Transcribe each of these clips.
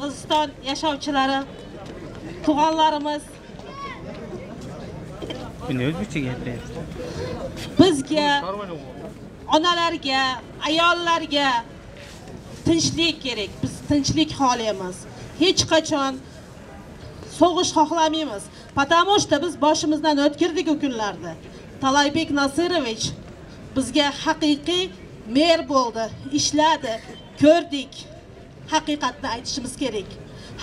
Qirg'iziston yashovchilari, tug'anlarimiz, bizga, onalarga, ayollarga tinchlik kerak. Biz tinchlik xohlaymiz. Hech qachon so'g'ish xohlamaymiz. Потому что biz boshimizdan o'tkirdik o kunlarda. Talaybek Nasirovich bizga haqiqiy mer bo'ldi, ishladi, ko'rdik. Haqiqatni aytishimiz kerak.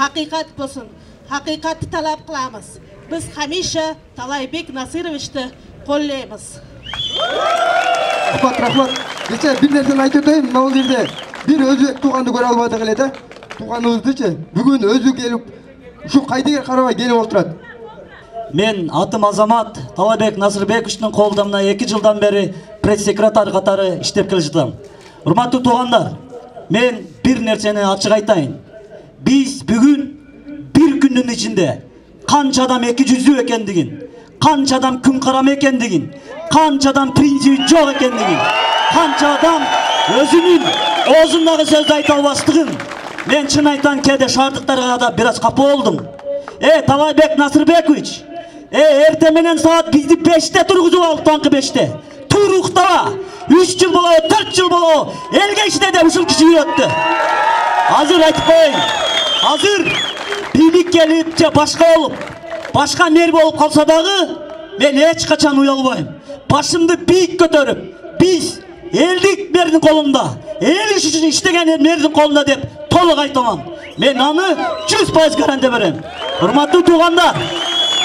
Haqiqat bo'lsin. Haqiqatni talab qilamiz. Biz hamisha Talaybek Nasirovichni qo'llaymiz. Rahmat. Kecha bir narsani aytib o'tayim, mana bu yerda bir o'zbek tug'anni ko'ra olmadi qiladi. Tug'animizni-chi, bugun o'zi kelib shu qaydaga qaramay kelib o'tiradi. Men atım Azamat Talaybek Nasirbekowичтің қолдамына 2 жылдан бері пресс-секретар қатары іштеп келе жатам. Урматтуу туугандар, мен bir нәрсені ашық айтайын. Біз бүгін bir күннің ішінде қанша адам 200 екендігін, қанша адам күн қарам екендігін, қанша адам принципі жоқ екендігін, қанша адам өзінің аузындағы сөзді айта албастығын, мен шын айтан кейде шаардықтарға да біраз қапы болдым. Талайбек Насырбекович, ерте менен саат бізді 5-те тұрғызып алып, таңқы 5-те. Туруқтава, 3 жыл болау, 4 жыл болау, елге іште де ұшыл кіші өтті. Азыр айтып қойын, азыр билік келіп, башқа олып, башқа мер болып қалса дағы, мен еш қачан ұялбайым. Башымды бейік көтеріп, біз елдік мердің қолында, ел үшін іштеген мердің қолында деп толық айтамам. Мен аны 100% гарантия берем. Урматтуу туугандар,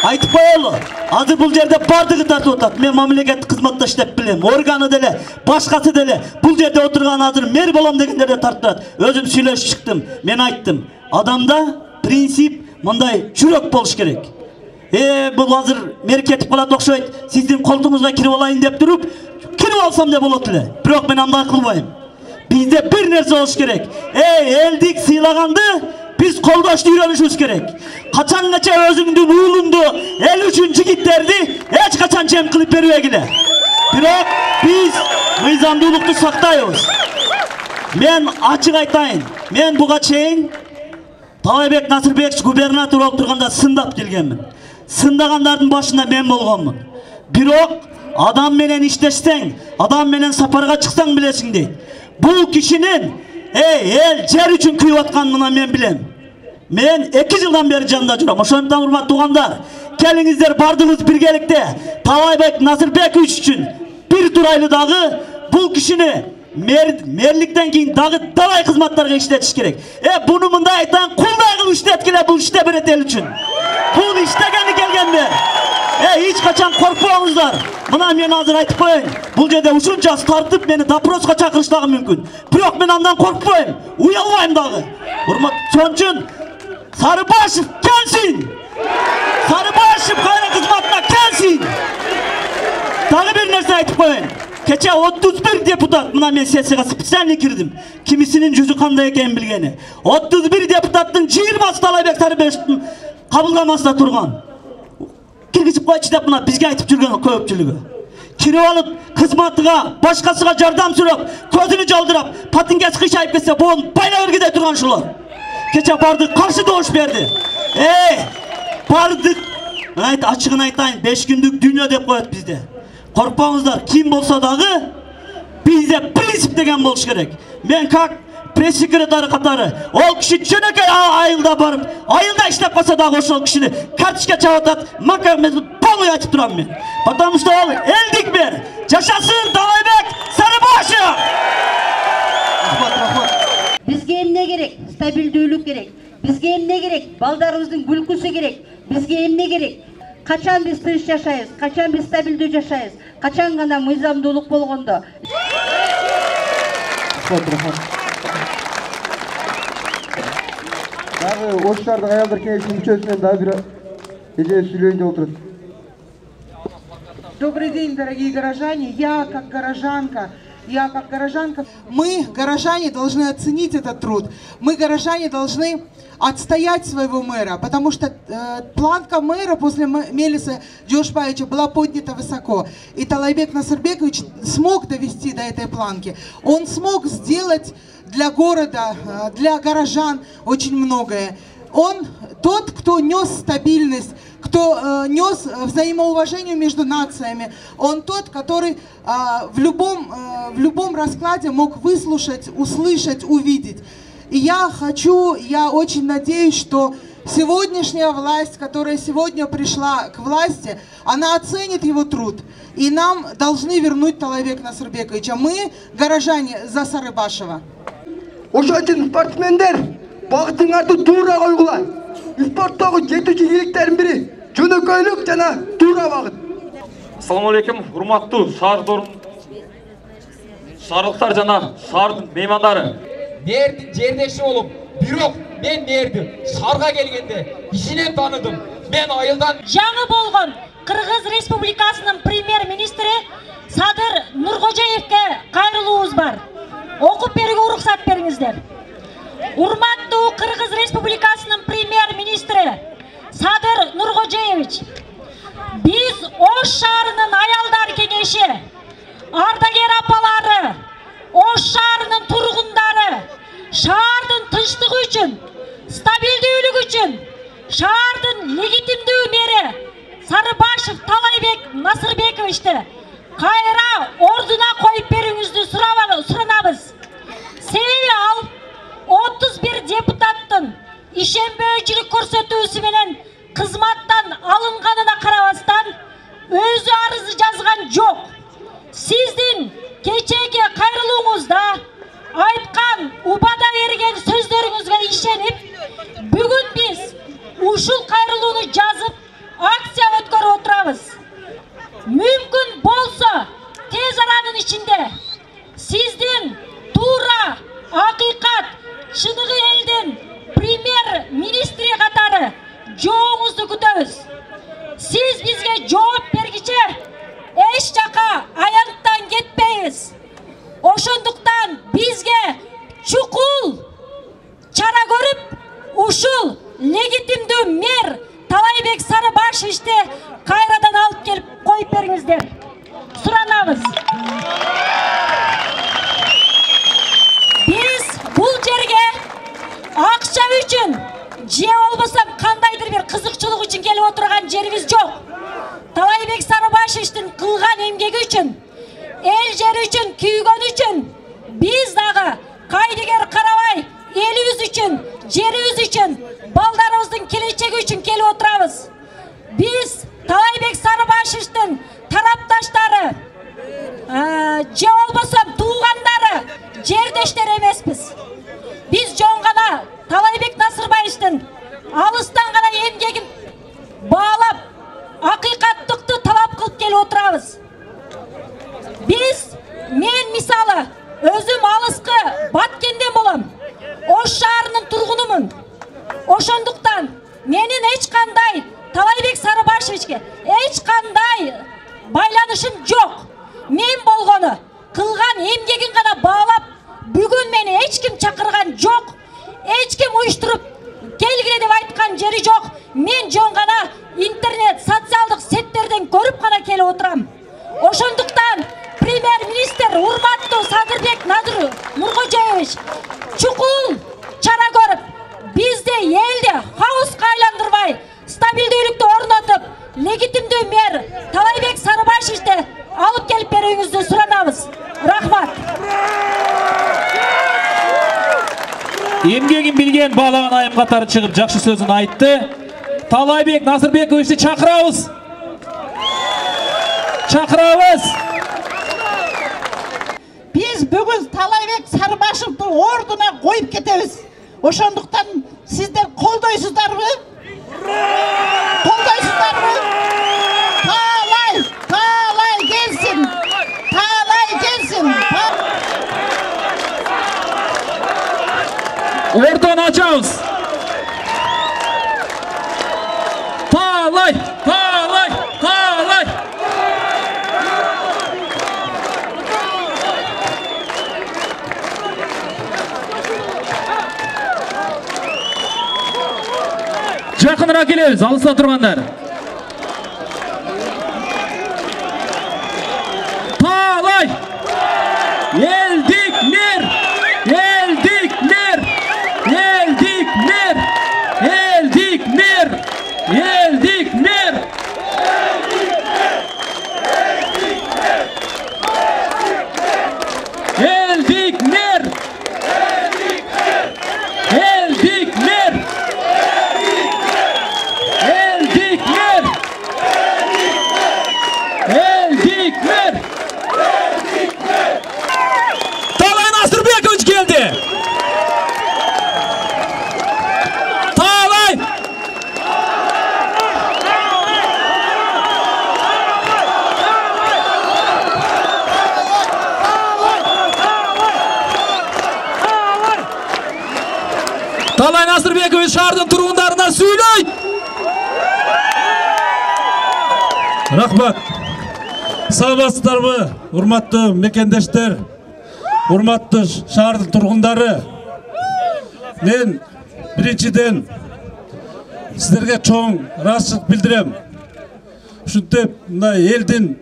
айтып коелу. Азыр бул жерде бардыгы тартып атат. Мен мамлекеттик кызматта иштеп билем. Органы деле, башкасы деле бул жерде отурган азыр мер болом дегендерде тартат. Өзүм сүйлөшүп чыктым. Мен айттым. Адамда принцип мындай жүрөк болуш керек. Бул азыр мер кетип калат окшойт. Сиздин колдуңузга кирип алайын деп туруп, кирип алсам деп болот эле. Бирок мен андай кылбайм. Bizde bir nerse olmuş gerek. Eldik sıylagandı, biz koldaşlı yürümüşüz gerek. Kaçan geçe özündü, uğulundu, el üçüncü gitlerdi, hiç kaçan cem kılıp veriyor gile. Bırak biz mizanduluktu saktayız. Men açık aytayın, men buga çeyin, Talaybek Nasirbekowич gubernatör olup turganda sındap gelgenmin. Sındagandardın başında men bolgonmun. Bırak adam menen işleşsen, adam menen saparga çıksan bilesin deydi. Bu kişinin el cer üçün kıyıp atkanına men bilem. Men 2 yıldan beri canında juram. Oşondan urmat tuğandar, kelinizler bardınız birgelikte Talaybek Nasirbekowич üçün bir turaylı dağı bu kişini merlikten keyin dağı dalay kızmatlarga işletiş gerek. Bunu mında aytan kulday kıl işletkile bu işte bir etel üçün. Bunu iştegeni gelgenler. Hiç kaçan korkmağınızlar. Buna men hazır aytıp koyayım. Bul жерде ушунчасы тартып meni допроска чакырыштагы мүмкүн. Бирок мен андан коркпойм. Уялбайм дагы. Урмат, чон үчүн Sarıbaşev kelsin. Sarıbaşev kayra kızmatına kelsin. Dagı bir nerse aytıp koyayım. Kecha 31 deputat, buna men sessiga spesialni kirdim. Kimisinin yüzü kanday eken bilgeni. 31 deputattın 20'sı Talaybek Sarıbaşev'in kabuldamasında turgan. Kirgizip koyçu dep buna bizge aytıp жүрген көпчүлүгү. Kirip alıp kızmatıga, başkasıga jardam sürüp, közünü jaldırap, patinkesi kışayıp kesse boğun bayla örgüde turgan şular. Kecha bardık, karşı doğuş berdi. Bardık. Ayt, açığını aytayın, 5 günlük dünya dep koyat bizde. Korkpağınızlar, kim bolsa dağı, bizde prinsip degen boluş gerek. Men kak press sekretari katары, ol kişi çönöke ayılda barıp, ayılda işlep basa dağı ошол kişini kartışka çavatat, makamesi polуй açıp duram men. Потому что ol eldik ber. Yaşasın Talaybek Sarıbaşev! Bizge emne gerek? Stabilдүүлүк gerek. Bizge emne gerek? Baldarımыздın gülküsü gerek. Bizge emne gerek? Kaçan biz tınç yaşayız? Kaçan biz stabilдүү yaşayız? Kaçan gana mizamdуулuk bolgondo? Дагы Оштардын аялдар кеңешинин мүчөсүнөн дагы бир эже сүйлөйүн деп отурат. Добрый день, дорогие горожане. Я, как горожанка, Я как горожанка, мы, горожане, должны оценить этот труд. Мы, горожане, должны отстоять своего мэра, потому что планка мэра после Мелиса Джошбаевича была поднята высоко. И Талайбек Насырбекович смог довести до этой планки. Он смог сделать для города, для горожан очень многое. Он тот, кто нес стабильность, кто нес взаимоуважение между нациями. Он тот, который в любом раскладе мог выслушать, услышать, увидеть. И я очень надеюсь, что сегодняшняя власть, которая сегодня пришла к власти, она оценит его труд. И нам должны вернуть Талайбек Насырбековича. Мы, горожане, за Сарыбашева. Бағыттың аты тура қойғыла. Спорттағы жетуші еліктерін бірі жөнөкөйлік жана тура бағыт. Ассаламу алейкум, урматтуу шаарлыктар жана шаардын меймандары. Мэрдин жердеши болуп, бирок мен мэрди шаарга келгенде ишинен таныдым. Мен айылдан жаңы болгон Кыргыз Республикасынын премьер-министри Садыр Нуркожоевке кайрылуубуз бар. Окуп берүүгө уруксат бериңиздер. Урматтуу Кыргыз Республикасынын премьер-министри Садыр Нуркожоевич, биз Ош шаарынын аялдар кеңеши, ардагер апалары, Ош шаарынын тургундары, шаардын тынчтыгы үчүн, стабилдүүлүгү үчүн, шаардын легитимдүү мэри Сарыбашев Талайбек Насырбековичти кайра ордуна коюп берүүңүздү суранабыз. Себеби ал 31 депутаттын ишенбөөчүлүк көрсөтүүсү менен кызматтан алынганына карабастан өзү арызы жазган жок. Сиздин кечеги кайрылууңузда айткан, убада берген сөздөрүңүзгө ишенип, бүгүн биз ушул кайрылууну жазып, акция өткөрүп отурабыз. Мүмкүн болсо, тез аранын ичинде сиздин туура, акыйкат, чыныгы элдин премьер-министри катары жооңузду күтөбүз. Сиз бизге жооп бергиче эч жака аянттан кетпейбиз. Ошондуктан бизге чукул чара көрүп, ушул легитимдүү мэр Талайбек Сарыбашевичти кайрадан алып келип коюп бериңиздер. Суранабыз. Биз бул жерге акча үчүн, же болбосо кандайдыр бир кызыкчылык үчүн келип отурган жерибиз жок. Талайбек Сарыбашевичтин кылган эмгеги үчүн, эл жери үчүн күйгөн үчүн биз дагы кайдыгер карабай элибиз үчүн, жерибиз үчүн, балдарыбыздын келечеги үчүн келип отурабыз. Биз Талайбек Сарыбашевичтин тарапташтары, же болбосо туугандары, жердештер эмеспиз. Биз жон гана Талайбек Насырбаевичтин алыстан гана эмгегин баалап, акыйкаттыкты талап кылып келип отурабыз. Мен мисалы өзүм алыскы Баткенден болом. Ош шаарынын тургунумун. Ошондуктан менин эч кандай Талайбек Сарыбашевичке эч кандай байланышым жок. Мен болгону кылган эмгегин гана баалап, бүгүн мени эч ким чакырган жок. Эч ким уюштуруп келгиле деп айткан жери жок. Мен жон гана интернет, социалдык сеттерден көрүп гана келип отурам. Ошондуктан премьер-министр урматтуу Садырбек Нуркожоевич чукул чара көрүп, бизди элди хаоска айландырбай, стабилдүүлүктү орнотуп, легитимдүү мэр Талайбек Сарыбашевичти алып келип берүүңүздү суранабыз. Рахмат. Эмгегин билген баалаган айым катары чыгып жакшы сөзүн айтты. Талайбек Насырбековичти чакырабыз. Биз бүгүн Талайбек Сарыбашевди ордуна коюп кетебиз. Ошондуктан сиздер колдойсуздарбы? Колдойсуздарбы? Талай келсин. Ордуну ачабыз. Талай. Yakınıra kelebиз, alыста turganlar. Talay! Eldikler! Eldikler! Eldikler! Eldikler! Eldikler! Eldikler! Eldikler! Eldikler! Eldikler! Talay Nasırbek hoş geldi. Talay! Talay Nasırbekoviç şahardın turgundarına söyley. Rahmat. Sağbasızlarımı, hurmatlı mekendeşler, hurmatlı şahardın turgundары. Men birinciden sizlerge çoğun rahatsızlık bildirem. Şuntep mına eldin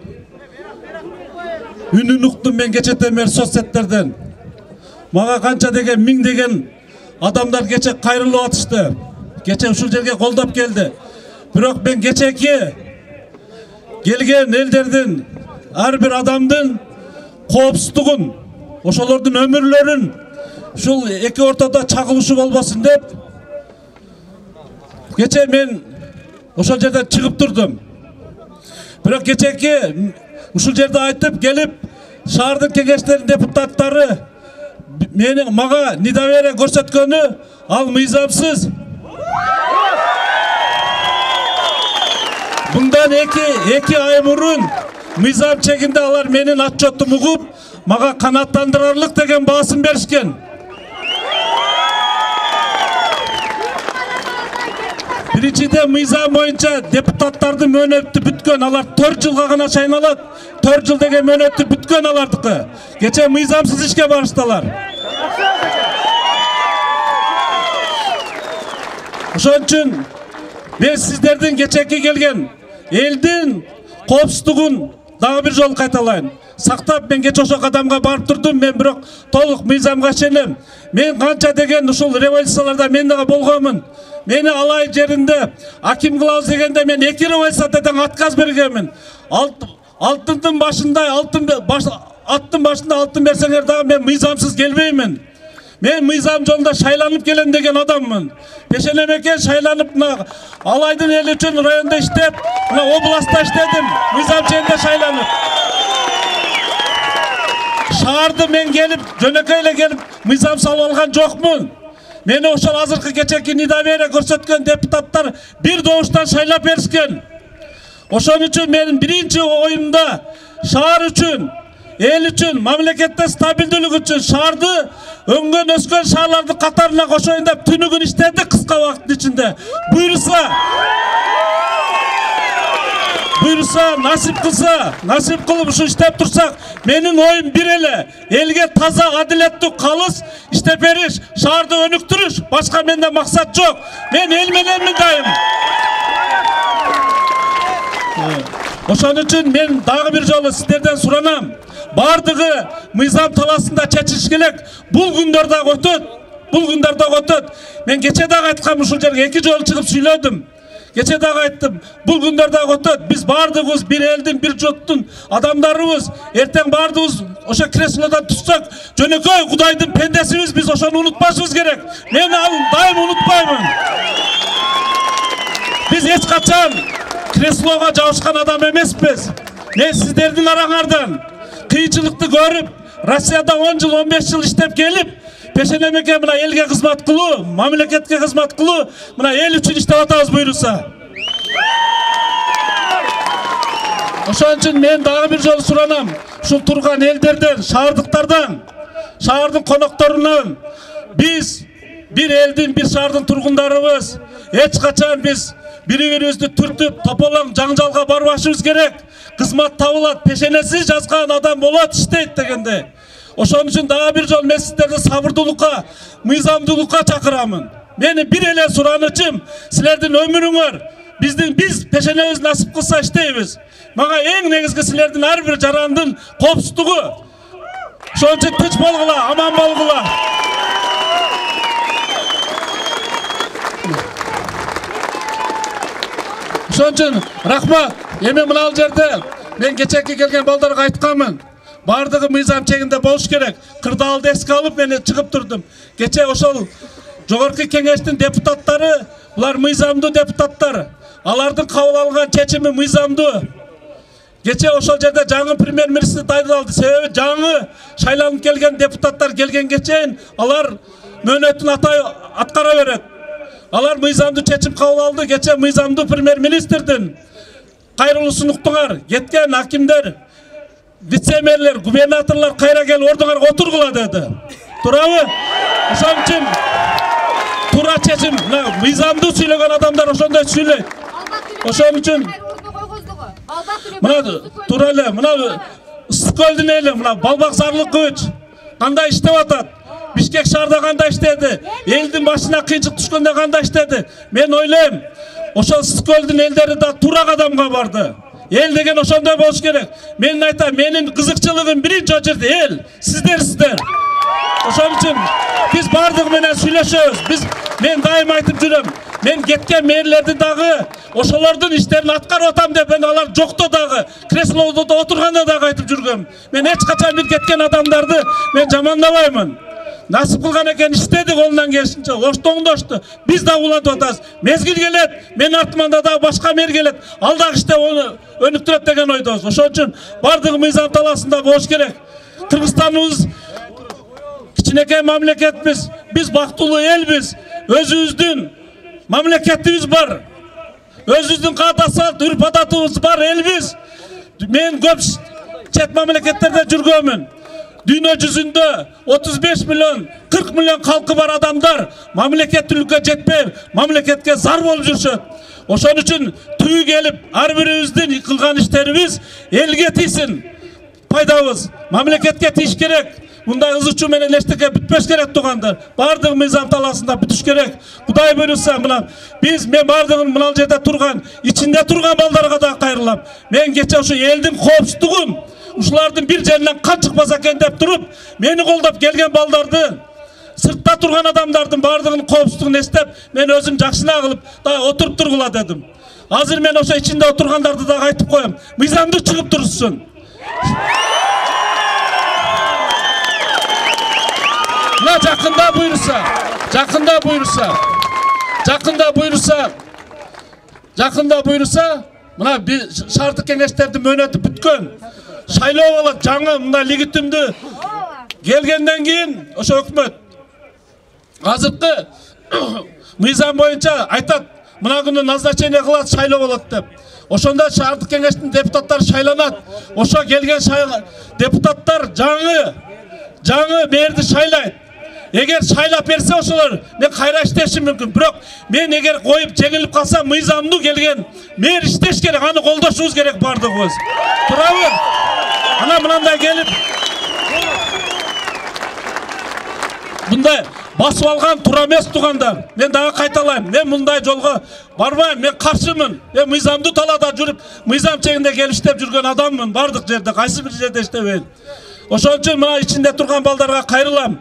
үнүн уктум мен кечеден бери соцсеттерден. Мага канча деген, миң деген адамдар кече кайрылып атышты. Кече ушул жерге колдоп келди. Бирок мен кечеки келген элдердин ар бир адамдын коопсуздугун, ошолордун өмүрлөрүн ушул эки ортодо чагылышуу болбосун деп кече мен ошол жерден чыгып турдум. Бирок кечеки ушул жерде айтып келип шаардын кеңештеринин депутаттары мага недоверие көрсөткөнү ал мыйзамсыз. Bundan iki ay murun mıйзам çekinde алар менин отчетум угуп мага канаттандырарлык деген басым беришкен. Биринчиден мыйзам боюнча депутаттардын мөөнөтү бүткөн, алар 4 жылга гана шайналат. 4 жыл деген мөөнөтү бүткөн алардыкы. Кече мыйзамсыз ишке барыштылар. Ошон үчүн мен сиздердин кечеки келген элдин коопсуздугун дагы бир жолу кайталайын. Сактап мен кече ошол кадамга барып турдум. Мен бирок толук мыйзамга ишенем. Мен канча деген ушул революцияларда мен дагы болгонмун. Мени алай жеринде аким кылабыз дегенде мен 2 революциядан отказ бергенмин. Алтындын башында аттын башында алтын берсеңер дагы мен мыйзамсыз келбеймин. Мен мыйзам жолунда шайланып келем деген адаммын. Пешенемеке шайланып алайдын эл үчүн районда иштеп, областта иштедим. Мыйзам чегинде шайланып. Шаарды мен келип, жөнөкөй эле келип мыйзам салып алган жокмун. Мени ошол азыркы кечеки недоверие көрсөткөн депутаттар бир добуштан шайлап беришкен. Ошон үчүн менин биринчи оюмда шаар үчүн, эл үчүн, мамлекетте стабилдүүлүк үчүн шаарды өңгөн өскөн шаарлардын катарына кошоюн деп түнүгүн иштедик кыска убакыттын ичинде. Буйруса, насип кылып ушу иштеп турсак, менин оюм бир эле. Элге таза, адилеттүү, калыс иштеп бериш, шаарды өнүктүрүш, башка менде максат жок. Мен эл мененмин дайым. Ошон үчүн мен дагы бир жолу сиздерден суранам. Бардыгы мыйзам таласында чечиш керек. Бул күндөр дагы өтөт. Мен кече дагы айткам, ушул жерге 2 жолу чыгып сүйлөдүм. Кече дагы айттым. Бул күндөр дагы өтөт. Биз бардыгыбыз бир элдин, бир журттун адамдарыбыз. Эртең бардыгыбыз ошо креслодон түшсөк, жөнөкөй Кудайдын пендесибиз, биз ошону унутпашыбыз керек. Мен ал дайым унутпаймын. Биз эч качан креслого жабышкан адам эмеспиз. Мен сиздердин араңардан кыйынчылыкты көрүп, Россияда 10 жыл, 15 жыл иштеп келип, пешенемеке мына элге кызмат кылуу, мамлекетке кызмат кылуу, мына эл үчүн иштеп атабыз буйруса. Ошон үчүн мен дагы бир жолу суранам. Ушул турган элдерден, шаардыктардан, шаардын конокторунан биз бир элдин, бир шаардын тургундарыбыз эч качан биз бири-бирибизди түртүп, тополоң жаңжалга барбашыбыз керек. Кызмат табылат, пешенеси жазган адам болот, иштейт дегенде. Ошон үчүн дагы бир жолу мен сиздерди сабырдуулукка, мыйзамдуулукка чакырамын. Meni bir ele suranычım, sizlerden ömürüңөр, biz peşenemiz nasip kılsa işteybiz. Maga en negizgi sizlerden her bir jarandın kopsuzluğu. Şoň üçin tinç bolgula, aman bolgula. Şoň üçin rahmat. Emin mınal jerde men geçekki kelgen baldarga aytkanmyn. Bardygy mıyzam çeginde boluş gerek. Kırdaldy eske alıp meni çıkıp durdum. Geçe oşol Jogorku Kengeştin deputattары, bular mıyzamdı deputatlar. Alardın kabul algan çeçimi mıyzamdı. Geçe oşol jerde жаңы premier ministr dayıraldı. Sebebi жаңы şaylanıp gelgen deputatlar gelgen geçeyin. Alar mönötün atkara beret. Alar mıyzamdı çeçim kabul aldı. Geçe mıyzamdı premier ministrdin. Kayrılı sunuqtuğar, getken hakimler, vicemerler, gubernatorlar kayra gel orduğar oturgula dedi. Turabı? Oşan için tura çeçim, mıyzamdı söylegen adamlar oşonday söyleydi. Oşan için mına turale, mına ısköldi neyle, mına balbak zarlık güç, kanday iştep atat. Bişkek şarda kanday iştedi, eldin başına kıyınçık düşkönde kanday iştedi. Men oylayım, oşan ısköldi elleri da turak adamga vardı. El degen oşonday boluş gerek. Men aytayım, menin kızıkçılığım birinci oçerdi el, sizler. Oşan için biz bardık menen süйлöşөbüz. Men daim aytıp жүрөm. Men ketken mээрlerdi dagı, oşolardın işlerini atkar otam dep ben alar jokto dagı, kreslода oturganda dagı aytıp жүрgөm. Men hiç kaçan bir ketken adamlardı men jamandabayмын. Nasip kılgan eken iştedik ondan gelişince, oştoңdoştu. Biz de ulanıp ataz. Mezgil gelet, men artmanda da başka mer gelet. Aldak işte onu önüktürep degen oydoz. Oşon üçün bardık mıyzam talasında boş gerek. Kırgızstanımız kiçineke mamleketimiz, biz baktulu elbiz. Özümüzdün mamleketimiz var. Özümüzdün kadasal, ürp adatımız var elbiz. Men köp çet mamleketlerde жүрgөмүn. Dünya yüzünde 35 milyon, 40 milyon halkı var adamlar. Mamleketlilikке jetpey, mamleketke zar bolup жүрүшөt. Oşon üçün tüy gelip, har birimizdin yıkılgan işlerimiz elge tiysin. Paydabız, mamleketke tiyiş gerek. Bunday ızıçu menen eşteke bitmеш gerek tuğanдар. Bardığın mıyzam talasında bitiş gerek. Kuday bölürsen men bardığın mınal jerde turgan, içinde turgan baldarga da kayırılam. Men geçe şu eldin kopsuzluğun, uşulardın bir jerinden kan çıkmaz eken dep turup, meni koldap gelgen baldardı, sırtta turgan adamdardın bardığın kopsuzluğunu estep, men özüm jakşına kılıp, da oturup turgula dedim. Hazır men oşa içinde oturgandardı da aytıp koyam. Mıyzamdı çıkıp durursun. Jakında buyursa, mına bir şartı kengeçlerdi mönötü bütkön. Şayloo bolat, жаңы mına legitimdi. Gelgenden keyin oşo hökümet azırkı mıyzam boyunca aytat, mına günü назначение kılat, şayloo bolat dep. Oşonda şartı kengeçtin deputattары şaylanat. Oşo gelgen deputattar жаңы mээрди şaylayt. Eğer şaylap berse oşolar men kayra işteşim mümkün. Biroq men eğer koyup jеңилip kalsam mıyzamdı gelgen mer işteş gerek, anı koldoşubuz gerek bardığımız. Turabı. Ana mınандай gelip bunday basıp algan тура эмес тугандар. Men daha kaytalayım. Men bunday jolga barbayım. Men karşımın. Men mıyzamды talada жүрüp, mıyzam çeginde geliştep жүрgön adamмын. Bardık jerde, kayсы bir jerde iştebейин. Oşon üçün mına içinde turgan baldarga kayrylam.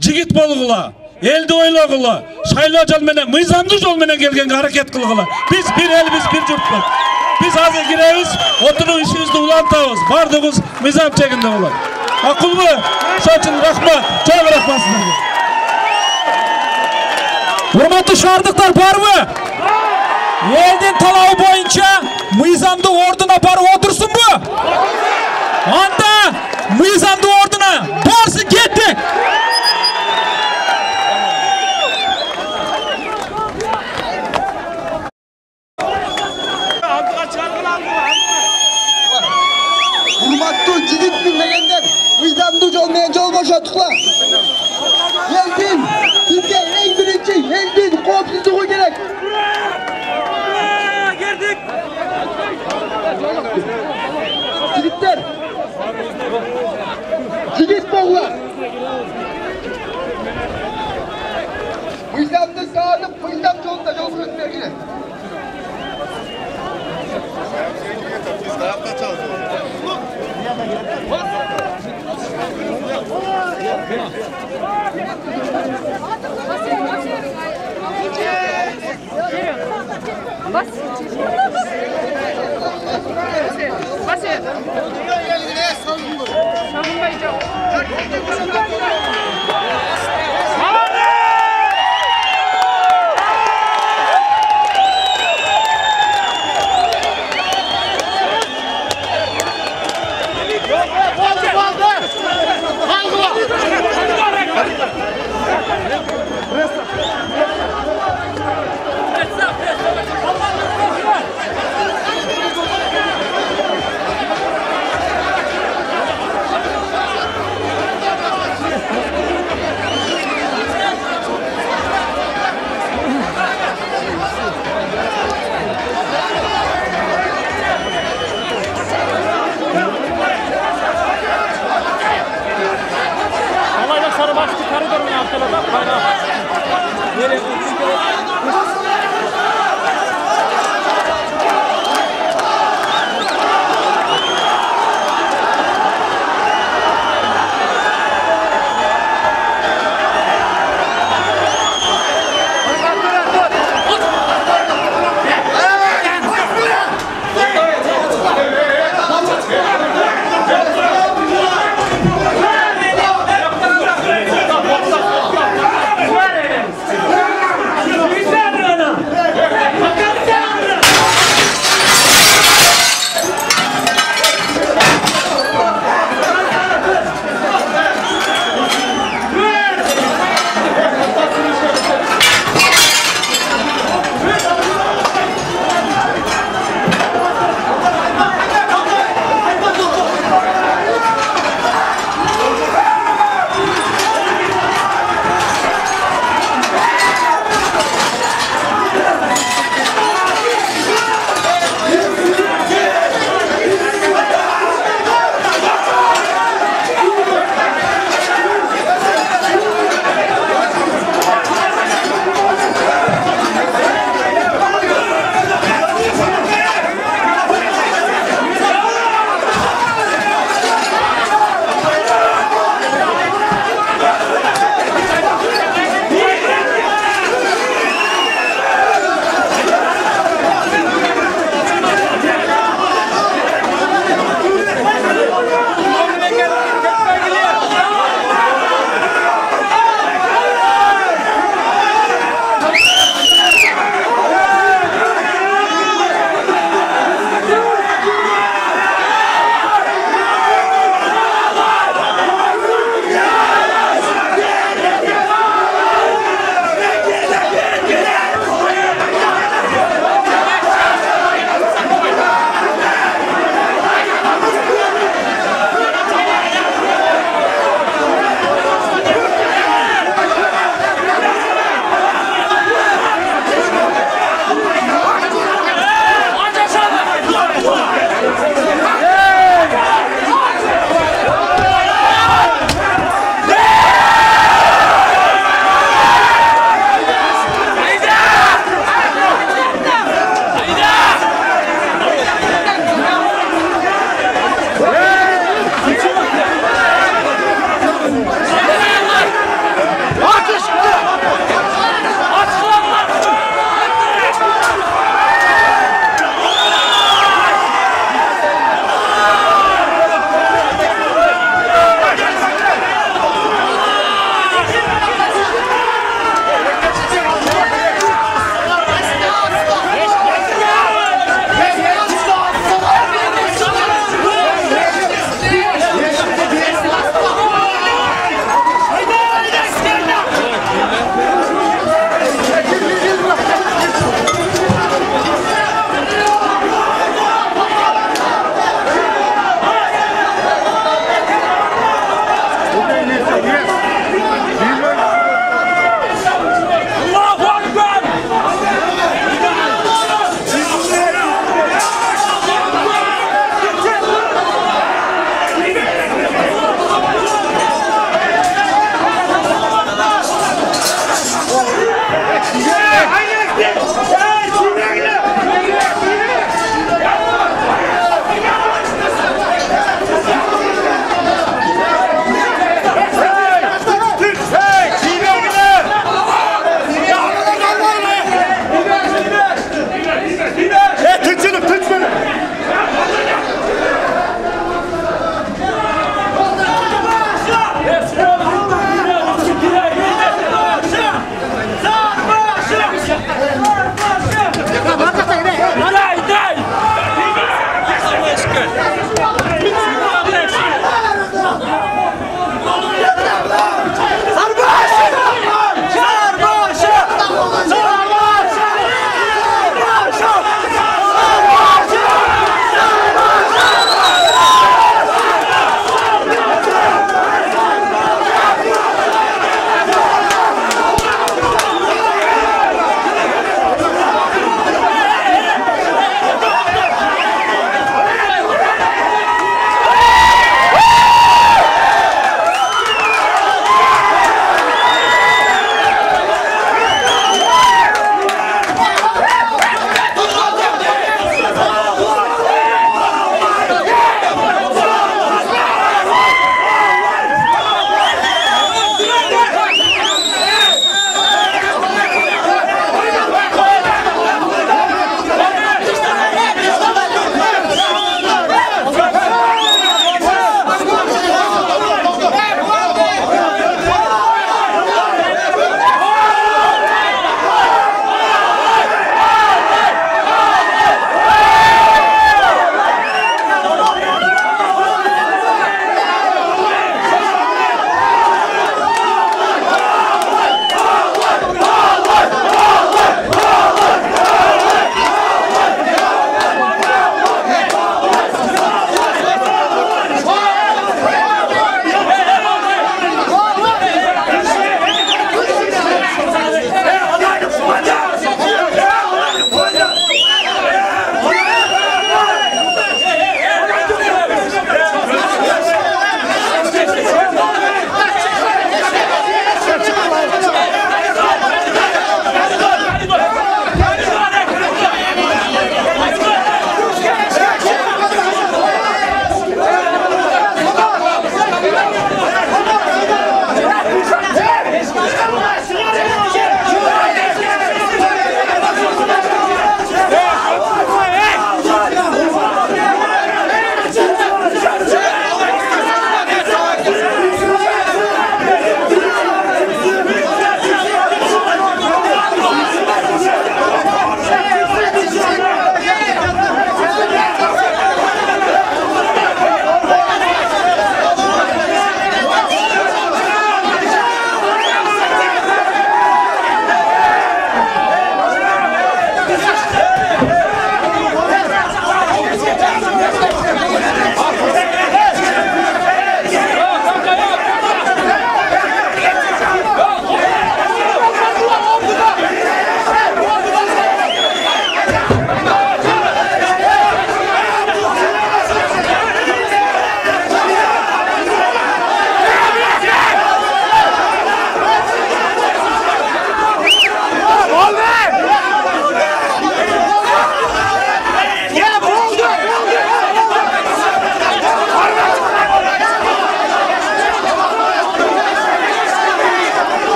Jigit bolgula, eldi oylogula, şayloo jol menen, mıyzamdı jol menen gelgenге hareket kılgıla. Biz bir elbiz, bir jurtpuz. Biz hazır girebiz, oturup işimizni ulantabız. Bardığımız mıyzam çeginde bolat. Akıllı, şoň üçün rahmat, çok rahmat sizlerge. Hurmatly şahardıklar barmı? Eldin talabı boyunca mıyzamdı orduna barıp otursun bu? Anda mıyzamdı orduna barsın, kettik. Hurmatlı jigit bilmegenler, mıyzamdı jolmayan jol boşotukla. Eldin, bizge en birinci eldin kopsuzluğu gerek. Geldik. Jigitler, jigit bollar. Mıyzamdı Adam yolunda yol göstergile.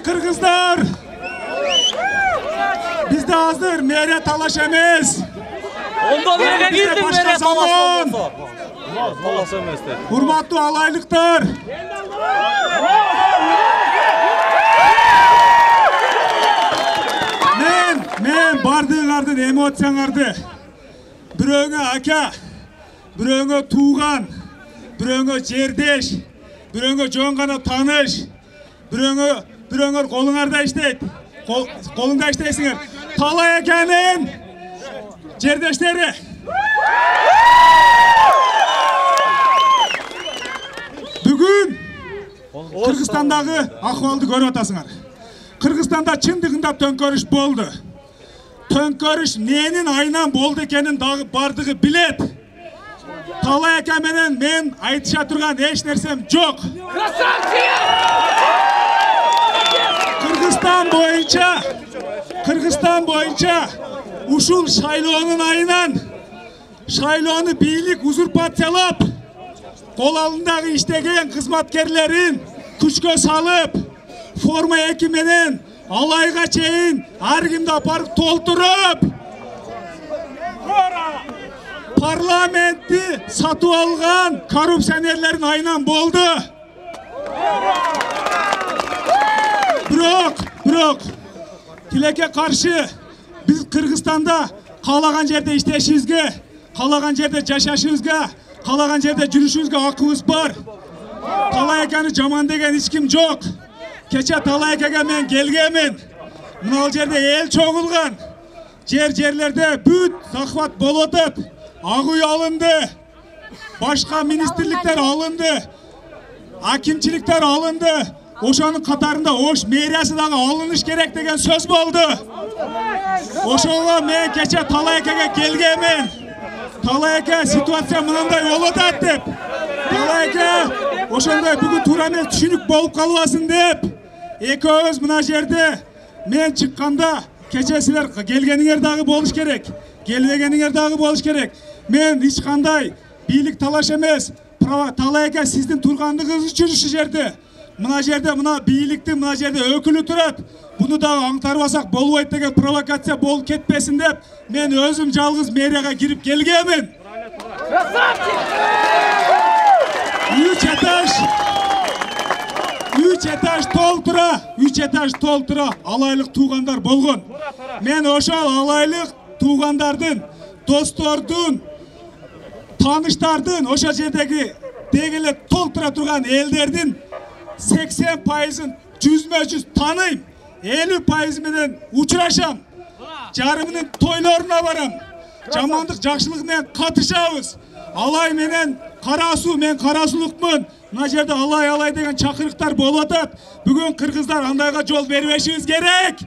Kırgızlar, biz de hazır, meyre talaş emez. Ondan nereye girdin meyre talaş olmasa? Hurmatlı alaylıklar. Men bardığınlardan emotsiyanlardı. Biröğüne aka, biröğüne tuğan, biröğüne cerdeş, biröğüne joğangana tanış, biröğüne kolunlarda işteyt, kolunda işteysiniz. Talay ekenin cerdeşleri. Bugün Kırgızstandagı ahvalды görüp atasыңар. Kırgızstanda çındığında tönkörüş boldu. Tönkörüş nenin aynan boldu ekенин dagы бардыгы билет. Talay aka менен мен айтыша турган эч нерсем жок. Kırgızstan boyunca ушул шайлоонун айынан шайлоону бийлик узурпациялап кол алдындагы иштеген кызматкерлерин күчкө салып форма 2 менен алайга чейин ар кимди апарып толтуруп парламентти сатып алган коррупционерлердин айынан болду. Бирок тилекке каршы биз Кыргызстанда каалаган жерде иштешибизге, каалаган жерде жашашыбызга, каалаган жерде жүрүшүбүзгө акыбыз бар. Талай экени жаман деген эч ким жок. Кече Талай экеге мен келгенмин. Мына жерде эл чогулган. Жерлерде бүт захват болуп атат. Ак үй алынды. Башка министрликтер алынды. Акимчиликтер алынды. Ошонун катарында Ош мэриясы дагы алыныш керек деген сөз болду. Ошого мен кече Талай экеге келгенмин. Талай эке ситуация мындай болуп атат деп. Талай эке ошондой бүгүн туура эмес түшүнүк болуп калбасын деп экөөбүз мына жерде мен чыкканда кече силер келгениңер дагы болуш керек. Келбегениңер дагы болуш керек. Мен эч кандай бийлик талаш эмес. Талай эке сиздин тургандыгыңыз үчүн ушул жерде. Мына жерде мына бийликтин мына жерде өкүлү турат. Буну дагы аңтарбасак болбойт деген провокация болуп кетпесин деп мен өзүм жалгыз мэрияга кирип келгенмин. Үч этаж толтура алайлык туугандар болгон. Мен ошол алайлык туугандардын, достордун, тааныштардын, ошол жердеги дегеле толтура турган элдердин 80%-ын 100% таныйм. 50% менен учурашам. Жарымынын тойлоруна барам. Жамандык жакшылык менен катышабыз. Алай менен карасуу, мен карасуулукмун. Мына жерде алай деген чакырыктар болуп атат. Бүгүн кыргыздар андайга жол бербешибиз керек.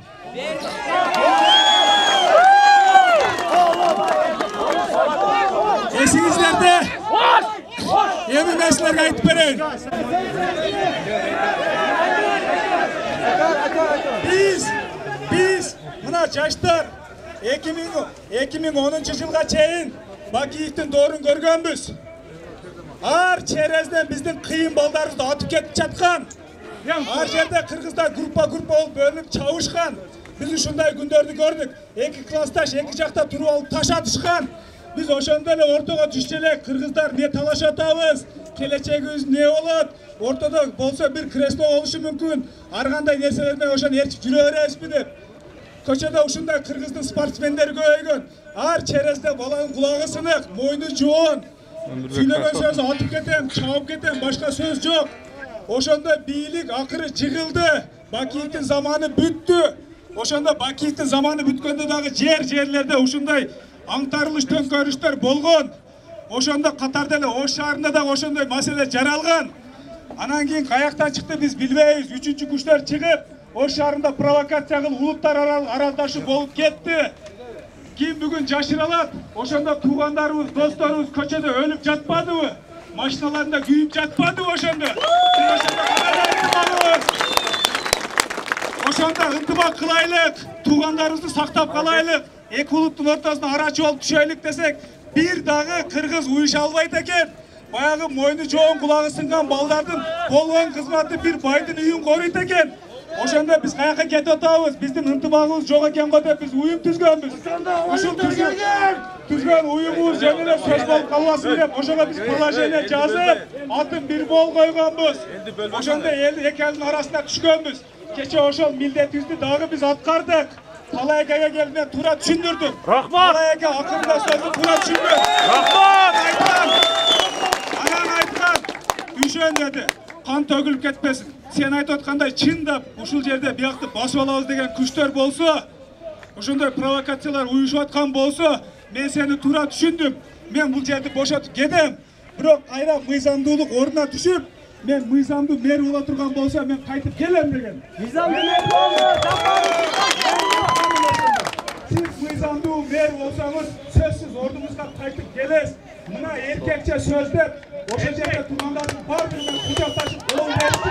Эсиңиздерде эми мен силерге айтып берейин. Биз мына жаштар 2010-жылга чейин Бакиевдин доорун көргөнбүз. Ар черезден биздин кыйын балдарыбызды атып кетип жаткан. Ар жерде кыргыздар группа болуп бөлүнүп чабышкан. Биз ушундай күндөрдү көрдүк. 2 классташ 2 жакта туруп алып таш атышкан. Biz ошондой эле ортого түшчү эле кыргыздар не талаш атабыз, келечегибиз не болот, ортодо болсо бир кресло болушу мүмкүн, ар кандай нерселер менен ошону ээрчип жүрө бересизби деп. Көчөдө ушундай кыргыздын спортсмендери көбөйгөн. Ар черезде баланын кулагы сынык, мойну жоон. Сүйлөгөн сөз атып кетем, чабып кетем, башка сөз жок. Ошондой бийлик акыры жыгылды. Бакиевдин заманы бүттү. Ошондо Бакиевдин заманы бүткөндө дагы жерлерде ушундай аңтарылыш төңкөрүштөр болгон. Ошондо катарда эле Ош шаарында да ошондой маселе жаралган. Анан кийин каяктан чыкты биз билбейбиз. Үчүнчү күчтөр чыгып, Ош шаарында провокация кылып улуттар аралдашы болуп кетти. Ким бүгүн жашыралат? Ошондо туугандарыбыз, досторубуз көчөдө өлүп жатпадыбы? Машиналарында күйүп жатпадыбы ошондо? Ошондо ынтымак кылайлык, туугандарыбызды сактап калайлык. Эки улуттун ортосуна арачы болуп түшөйлүк десек, бир дагы кыргыз уюша албайт экен. Баягы мойну жоон кулагы сынган балдардын болгон кызматы бир байдын үйүн коруйт экен. Ошондо биз каяка кетип атабыз? Биздин ынтымагыбыз жок экен го деп биз уюм түзгөнбүз. Ушул түзгөн уюмубуз жөн эле сөз болуп калбасын деп ошого биз положение жазып, атын бир бол койгонбуз. Ошондо эки элдин арасына түшкөнбүз. Кече ошол милдетибизди дагы биз аткардык. Талай экеге келип мен туура түшүндүрдүм. Рахмат. Талай эке акырында сөздү туура түшүндү. Рахмат. Анан айткан, үшөн деди. Кан төгүлүп кетпесин. Сен айтып аткандай чындап ушул жерде биякты басып алабыз деген күчтөр болсо, ошондой провокациялар уюшуп аткан болсо, мен сени туура түшүндүм. Мен бул жерди бошотуп кетем. Бирок кайра мыйзамдуулук ордуна түшүп, мен мыйзамдуу мэр боло турган болсо, мен кайтып келем деген. Мыйзамдуу мэр Siz mıйзамдуу мэр болсоңуз, сөзсүз ордуңузга кайтып келесиз. Мына эркекче сөздөп, ошол жерде тургандардын баардыгына кучакташып кол беришип.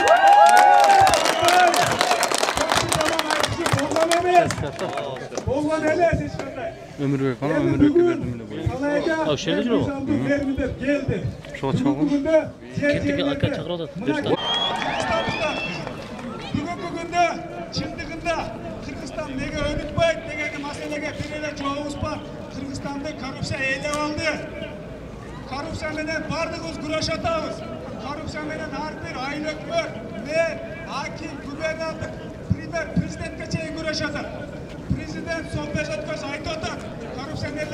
Болгон эмес эч кандай. Ömürбек ана Ömürбекке бердим эле бул. Ошол эле жок. Келди. Ошого чыгып. Кеттиги ака чакырып атат. Бүгүнкү күндө чындыгында Кыргызстан неге өнүкпөйт деген маселеге бир эле жообубуз бар. Кыргызстанды коррупция ээлеп алды. Коррупция менен бардыгыбыз күрөшүп атабыз. Коррупция менен ар бир айыл өкмөт, мэр, аким, губернатор, президентке чейин күрөшүп атат. Президент Сооронбай Жээнбеков айтып атат. Коррупционерлер